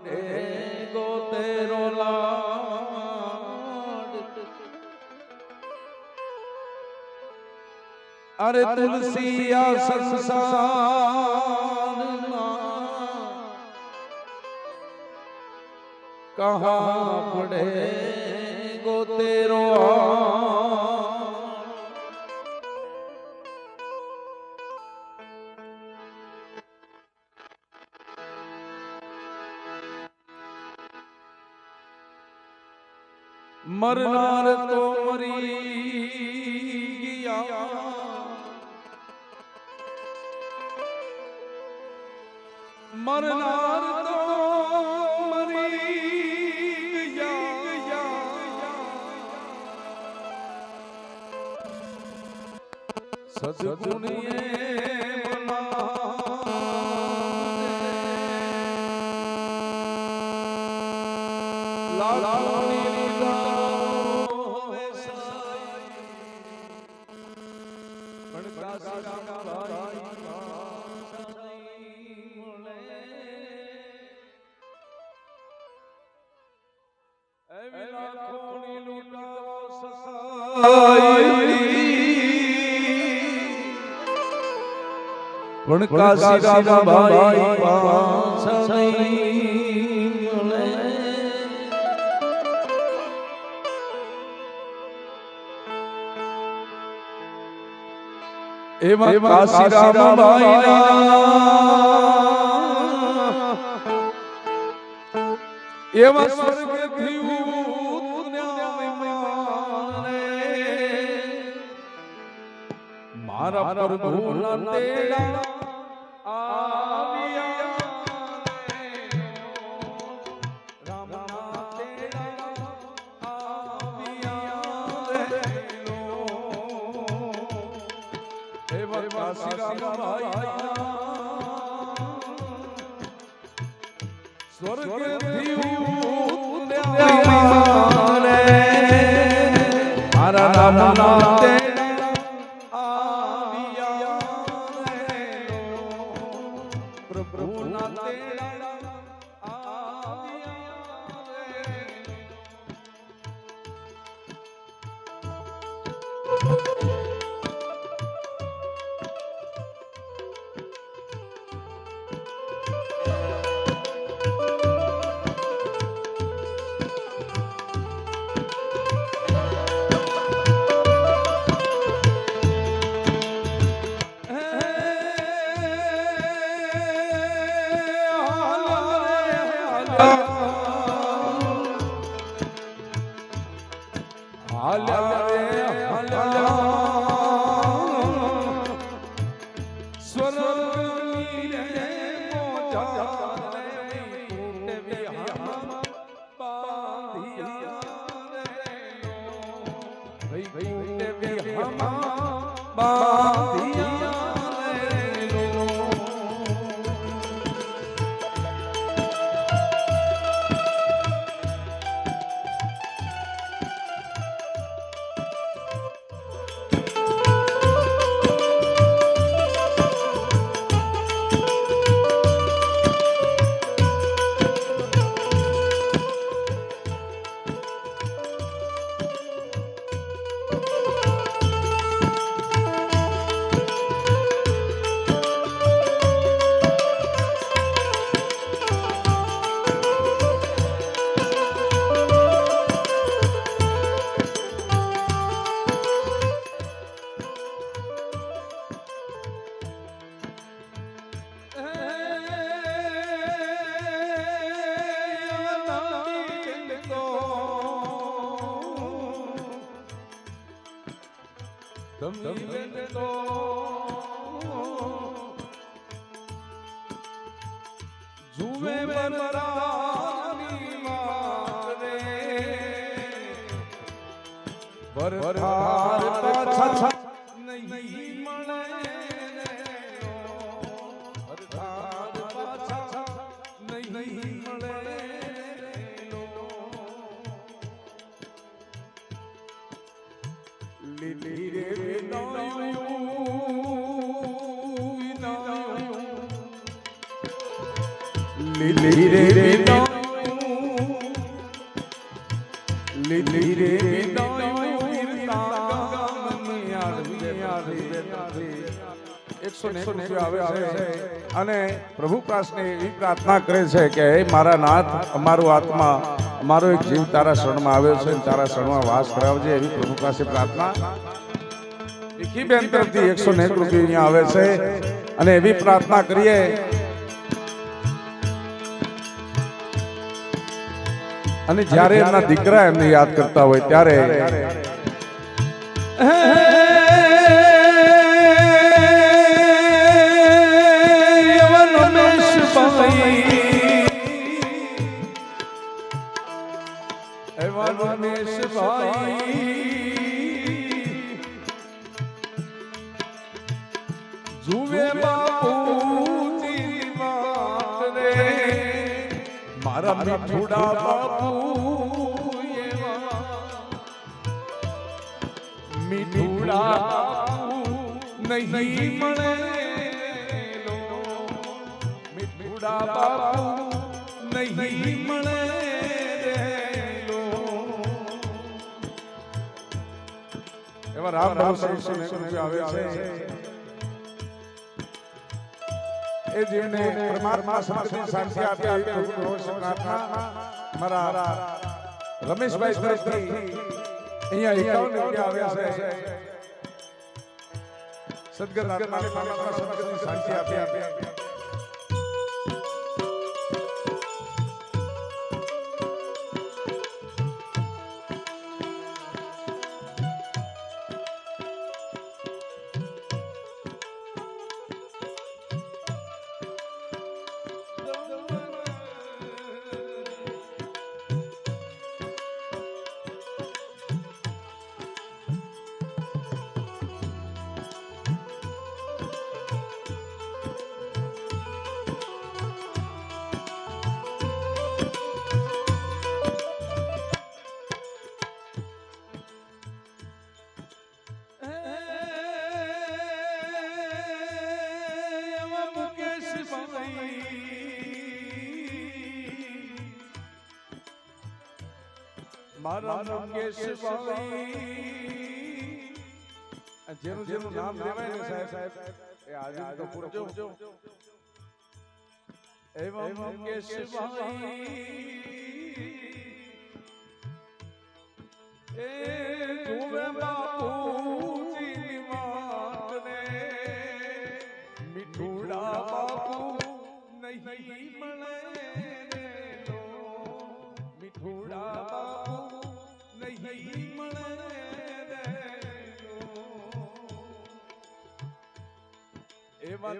गो तेरो लाड अरे तुलसिया संसार कहाँ पड़े गो तेरो मरनार तो मरी गया मरनार तो मरी गया सद्गुणिये પણ કાશી ભાઈ પાછા નહીં મળે એમાં કાશી ભાઈ એમાં સ્વર્ગ થયું મારા પ્રભુના તેડા जुए बरतानी मारे बरतार पाछा नहीं मळे बरतार पाछा नहीं मळे લીલી રે લીલી રે 101 રૂપિયા આવે છે અને પ્રભુ પાસે એવી પ્રાર્થના કરે છે કે હે મારા નાથ, અમારો આત્મા, અમારો એક જીવ તારા શરણમાં આવ્યો છે, તારા શરણમાં વાસ કરાવજે, એવી પ્રભુ પાસે પ્રાર્થના ભીખીબેન તરફથી 101 રૂપિયા આવે છે અને એવી પ્રાર્થના કરીએ અને જ્યારે એમના દીકરા એમને યાદ કરતા હોય ત્યારે જુવે બાપુજી વાત રે મારા મીઠુડા બાપુ એવા મીઠુડા નહીં મળે મીઠુડા બાપુ નહીં મળે એવા રામ રામ આવે છે એ જીવને પરમાત્મા સદગુરુ શાંતિ આપે આવી પ્રભુ પ્રાર્થના મારા રમેશભાઈ તરફથી અહીંયા 51 રૂપિયા આવ્યા છે સદગુરુ આત્માને પરમાત્મા સદગુરુ શાંતિ આપે મારા મુકેશભાઈ જેનું જેનું નામ લેવાય ને સાહેબ એ આજે તો પૂરજો એવા મુકેશભાઈ એ જુવે બાપુજી વાત ને મીઠુડા બાપુ નહીં મળે મીઠુડા બાપુ નહીં મળે એવા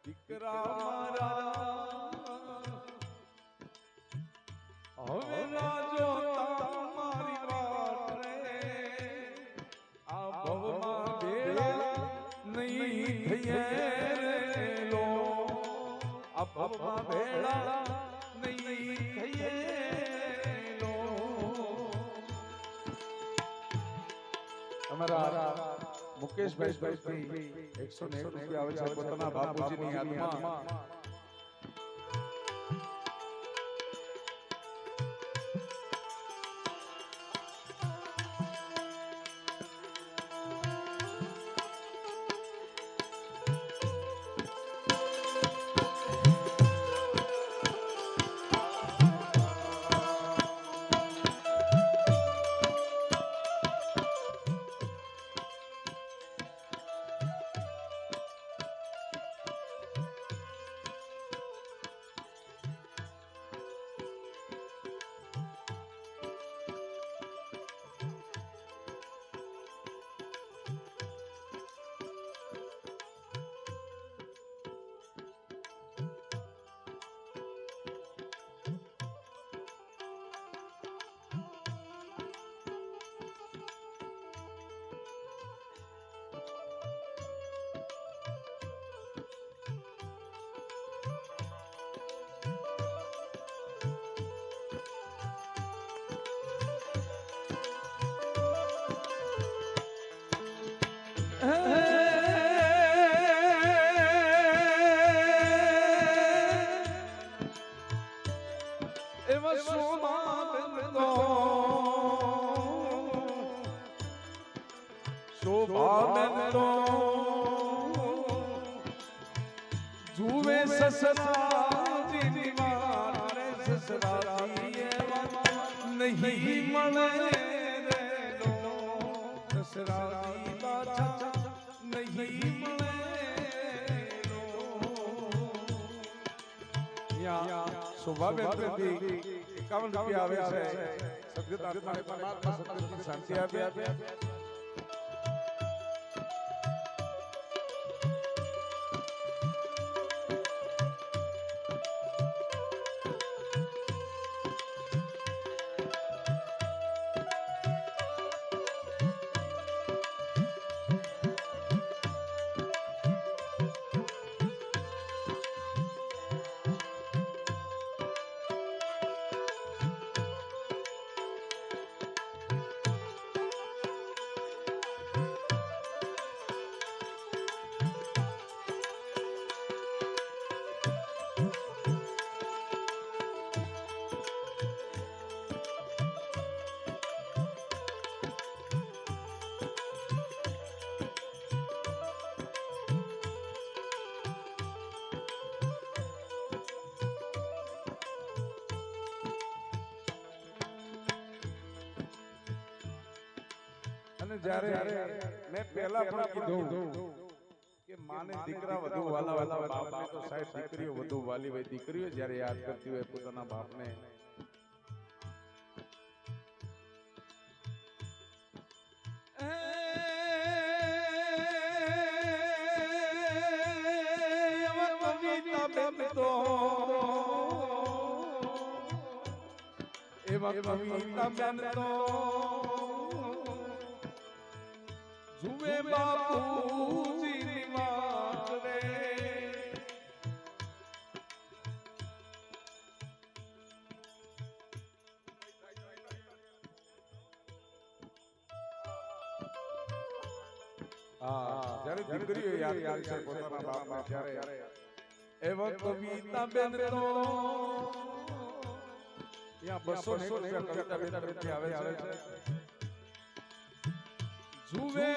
દીકરા મારા હવે રાજો તમારી વાત રે આ ભવમાં ભેળા નહીં થઈએ રે લો આ ભવમાં ભેળા નહીં થઈએ લો અમારા મુકેશભાઈ તરફથી 101 રૂપિયા આવે છે પોતાના બાપુજીની યાદમાં શોભાબેન તો જુએ સસરાજીની વાત રે સસરાજી નહીં મળે રે સસરાજી પાછા નહીં મળે શોભાબેન પ્રતિ 51 રૂપિયા આવે છે સદગત આત્માને પરમાત્મા સદગતની શાંતિ આપે અને જ્યારે મેં પહેલા પણ કીધું કે માને દીકરા વધુ વાલા વાલા બાપને તો સાહેબ દીકરીઓ વધુ વાલી હોય દીકરીઓ જ્યારે યાદ કરતી હોય પોતાના બાપને એવા કવિતા બેન તો જુએ બાપુજીની વાત રે જ્યારે દીકરીઓ યાદ કરે છે પોતાના બાપને ત્યારે એવા કવિતા બેન તો ત્યાં 201 રૂપિયા કવિતા બેન તરફથી આવે છે જુવે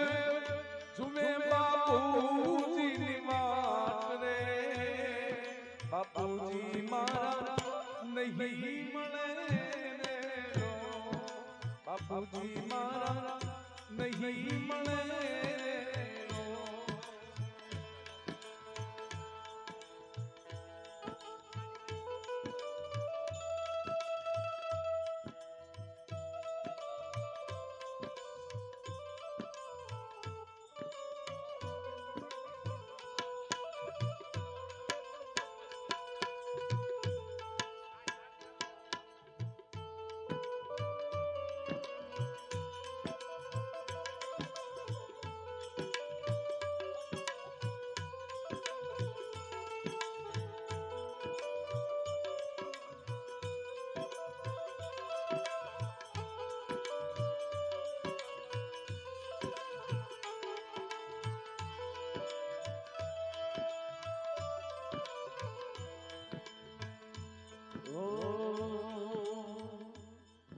જુવે બાપુજીની વાત રે બાપુજી મારા નહીં મળે રે બાપુજી મારા નહીં મળે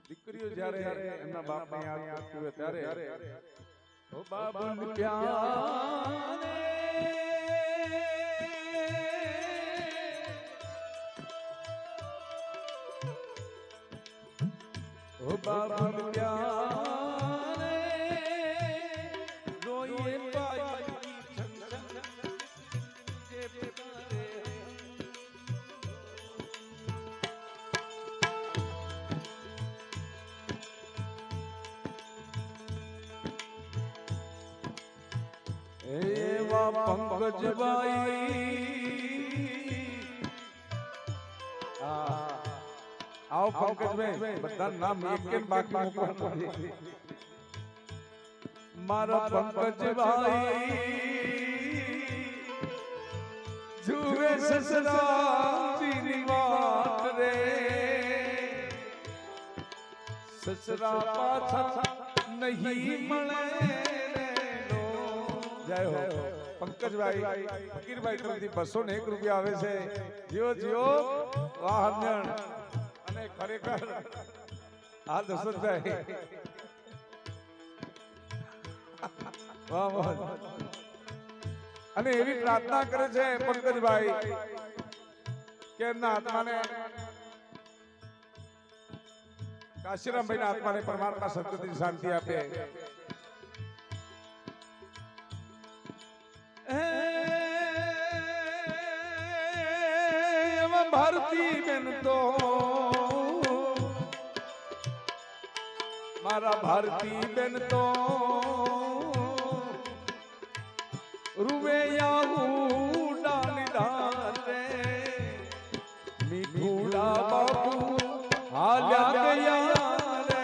દીકરીઓ જ્યારે એમના બાપને યાદ કરતી હોય ત્યારે ઓ બાબુન પ્યારે ઓ બાબુન પ્યારે રોઈએ પાઈ છન જે પ્યારે એવા પંકજભાઈ આવો પંકજભાઈ બધા નામ એક એક બાકી મૂકો મારા પંકજભાઈ જુએ સસરાજીની વાત રે સસરા પાછા નહીં મળે જય હો પંકજભાઈ ફકીરભાઈ તરફથી 201 રૂપિયા આવે છે જીઓ જીઓ વાહન અને ખરેખર આ દશરથભાઈ વાહ વાહ. અને એવી પ્રાર્થના કરે છે પંકજભાઈ કે એમના આત્માને કાશીરામભાઈ ના આત્માને પરમાત્મા સદગતિ શાંતિ આપે. એમાં ભારતી બેન તો મારા ભારતી બેન તો રૂવેયા ડાલીદાર રે મીઠુડા બાપુ હાલ્યા ગયા રે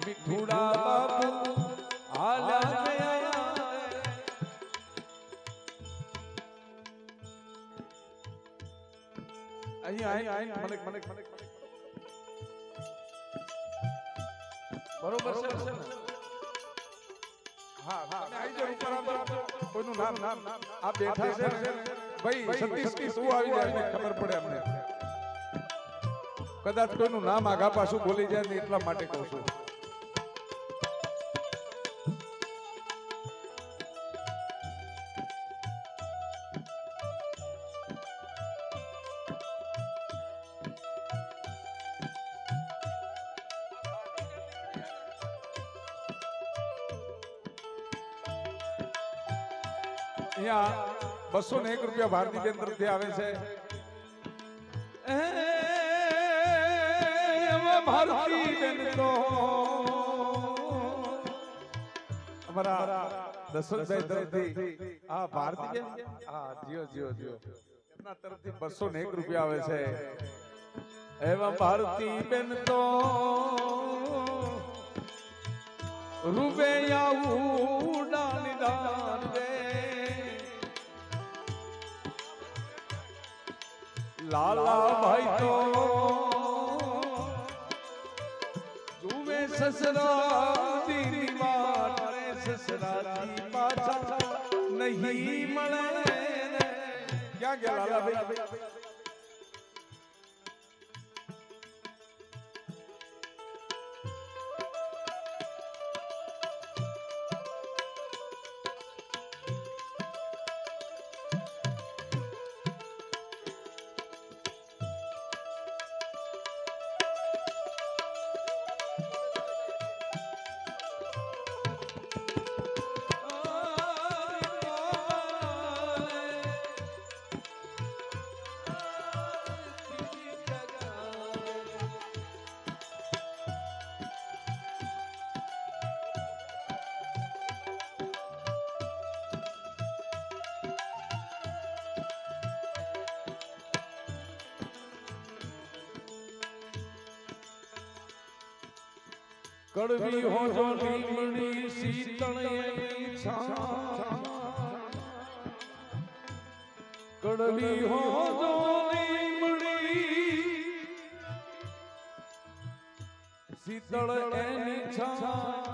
મીઠુડા બાપુ હાલ્યા ગયા. અહીંયા મને બરોબર છે. હા આવી જાવ ઉપર આવજો. કોઈનું નામ આ બેઠા છે ભાઈ સતીશની શું આવી જાય અમને ખબર પડે. અમને કદાચ કોઈનું નામ આગા પાછું બોલી જાય ને એટલા માટે કહું છું. અહીંયા 201 રૂપિયા ભારતી બેન તરફથી આવે છે. ભારતી બેન તો અમારા દશરથભાઈ તરફથી આ ભારતી બેન હા જીઓ એમના તરફથી 201 રૂપિયા આવે છે. એવા ભારતી બેન તો રૂપિયા ઉડાલીદાર રે લાલા ભાઈ તો જુએ સસરાની વાત રે સસરાથી પાછા નહીં મળે. ક્યાં ગયા લાલા ભાઈ? કડવી હો જો લીમડી શીતળ એની છાં કડવી હો જો લીમડી શીતળ એની છાં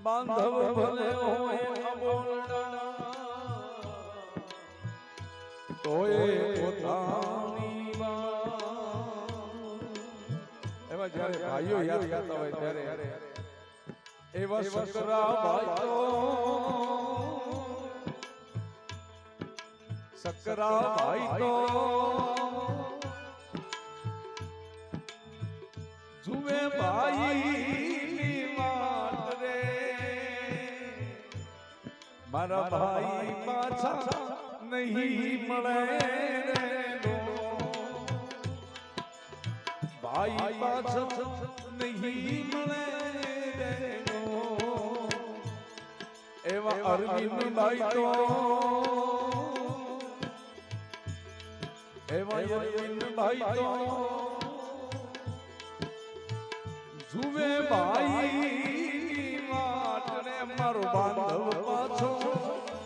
બાંધવ ભલે હોય અબોલડા તોય પોતાની જયારે ભાઈઓ યાદ કરતા હોય ત્યારે એવા સકરા ભાઈ તો જુએ ભાઈ વાત રે મારા ભાઈ પાછા નહીં મળે ભાઈ પાછો નહીં મળે એવા અરવિંદ ભાઈ તો એવા અરવિંદ ભાઈ તો જુએ ભાઈ વાત રે મારો બાંધવ પાછો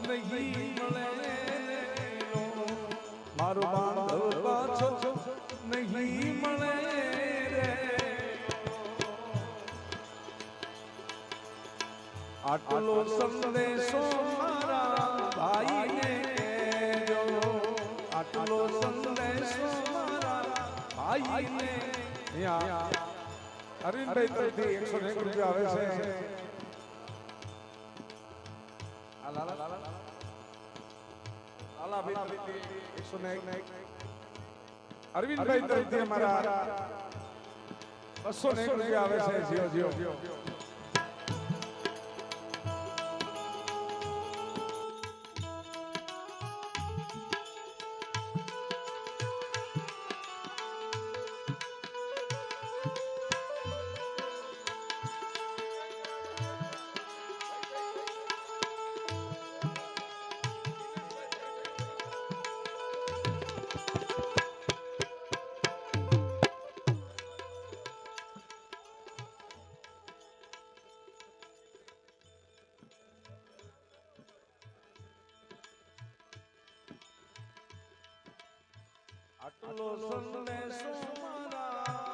નહીં મળે મારો બાંધવ પાછો નહીં મળે. આટલો સંદેશો મારા ભાઈને કહેજો આટલો સંદેશો મારા ભાઈને. અરવિંદભાઈ તરફથી 101 રૂપિયા આવે છે. અરવિંદભાઈ તરફથી અમારા 201 રૂપિયા આવે છે. જીઓ જીઓ આટલો સંદેશો મારા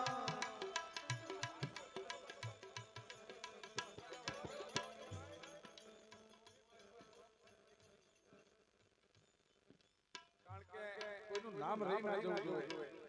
કારણ કે કોઈનું નામ રહી ના જવું જોઈએ.